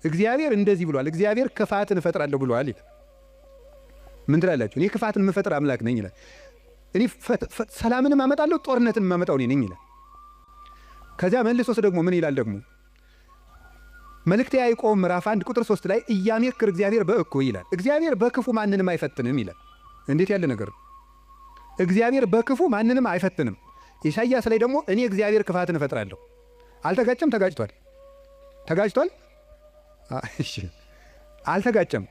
እግዚአብሔር እንደዚህ ብሏል። እግዚአብሔር ክፋትን እፈጥራለሁ ብሏል ይላል። ምን ትላላችሁ? እኔ ክፋትን የምፈጥር አምላክ ነኝ ይላል። እኔ ሰላምን አመጣለሁ ጦርነትን ማመጣው እኔ ነኝ ይላል። ከዚያ መልሶስ ደግሞ ምን ይላል? ደግሞ መልእክተ ያዕቆብ ምዕራፍ 1 ቁጥር 3 ላይ ኢያሜክር እግዚአብሔር በእኩይ ይላል። እግዚአብሔር በክፉ ማንንም አይፈትንም ይላል። እንዴት ያለ ነገር! እግዚአብሔር በክፉ ማንንም አይፈትንም። ኢሳይያስ ላይ ደግሞ እኔ እግዚአብሔር ክፋትን እፈጥራለሁ። አልተጋጨም? ተጋጭቷል። ተጋጭቷል? እሺ አልተጋጨም።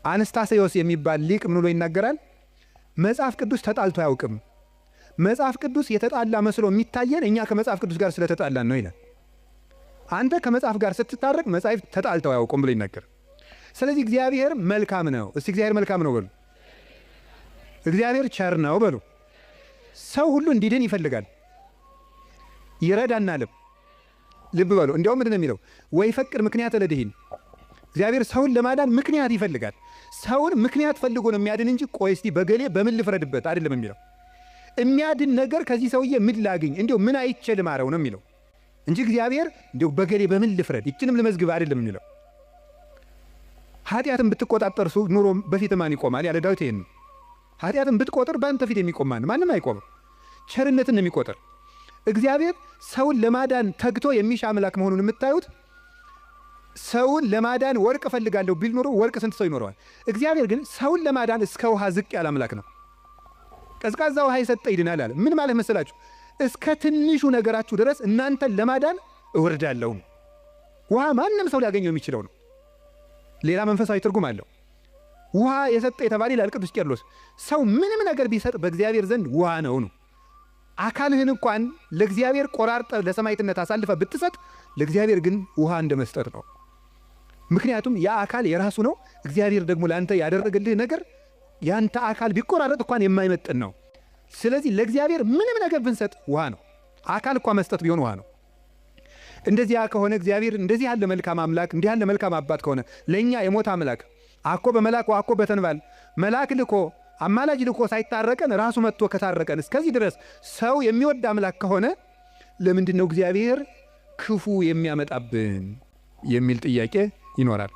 አንስታሴዎስ የሚባል ሊቅ ምን ብሎ ይናገራል? መጽሐፍ ቅዱስ ተጣልቶ አያውቅም። መጽሐፍ ቅዱስ የተጣላ መስሎ የሚታየን እኛ ከመጽሐፍ ቅዱስ ጋር ስለተጣላን ነው ይላል። አንተ ከመጽሐፍ ጋር ስትታረቅ መጽሐፍ ተጣልተው አያውቁም ብሎ ይናገር። ስለዚህ እግዚአብሔር መልካም ነው። እስቲ እግዚአብሔር መልካም ነው በሉ። እግዚአብሔር ቸር ነው በሉ። ሰው ሁሉ እንዲድን ይፈልጋል፣ ይረዳናልም። ልብ በሉ። እንዲያውም ምንድን ነው የሚለው? ወይ ፈቅድ ምክንያት ለድህን። እግዚአብሔር ሰውን ለማዳን ምክንያት ይፈልጋል። ሰውን ምክንያት ፈልጎ ነው የሚያድን እንጂ ቆይ እስቲ በገሌ በምን ልፍረድበት አይደለም የሚለው። የሚያድን ነገር ከዚህ ሰውዬ ምን ላግኝ፣ እንዲያው ምን አይቼ ልማረው ነው የሚለው እንጂ እግዚአብሔር እንዲያው በገሌ በምን ልፍረድ ይችንም ልመዝግብ አይደለም የሚለው። ኃጢአትን ብትቆጣጠር ኑሮ በፊት ማን ይቆማል ያለ ዳዊት ይሄን። ኃጢአትን ብትቆጥር በአንተ ፊት የሚቆም ማንም አይቆምም። ቸርነትን ነው የሚቆጥር። እግዚአብሔር ሰውን ለማዳን ተግቶ የሚሻ አምላክ መሆኑን የምታዩት ሰውን ለማዳን ወርቅ እፈልጋለሁ ቢል ኖሮ ወርቅ ስንት ሰው ይኖረዋል? እግዚአብሔር ግን ሰውን ለማዳን እስከ ውሃ ዝቅ ያለ አምላክ ነው። ቀዝቃዛ ውሃ የሰጠ ይድናል አለ። ምን ማለት መሰላችሁ? እስከ ትንሹ ነገራችሁ ድረስ እናንተን ለማዳን እወርዳለሁ። ውሃ ማንም ሰው ሊያገኘው የሚችለው ነው። ሌላ መንፈሳዊ ትርጉም አለው። ውሃ የሰጠ የተባለ ይላል ቅዱስ ቄርሎስ። ሰው ምንም ነገር ቢሰጥ በእግዚአብሔር ዘንድ ውሃ ነው። አካልህን እንኳን ለእግዚአብሔር ቆራርጠ ለሰማዕትነት አሳልፈ ብትሰጥ ለእግዚአብሔር ግን ውሃ እንደመስጠት ነው። ምክንያቱም ያ አካል የራሱ ነው። እግዚአብሔር ደግሞ ለአንተ ያደረገልህ ነገር ያንተ አካል ቢቆራረጥ እንኳን የማይመጥን ነው። ስለዚህ ለእግዚአብሔር ምንም ነገር ብንሰጥ ውሃ ነው። አካል እንኳን መስጠት ቢሆን ውሃ ነው። እንደዚያ ከሆነ እግዚአብሔር እንደዚህ ያለ መልካም አምላክ፣ እንዲህ ያለ መልካም አባት ከሆነ ለእኛ የሞት አምላክ አኮ በመላክ ወአኮ በተንባል መልአክ ልኮ አማላጅ ልኮ ሳይታረቀን ራሱ መጥቶ ከታረቀን እስከዚህ ድረስ ሰው የሚወድ አምላክ ከሆነ ለምንድን ነው እግዚአብሔር ክፉ የሚያመጣብን የሚል ጥያቄ ይኖራል።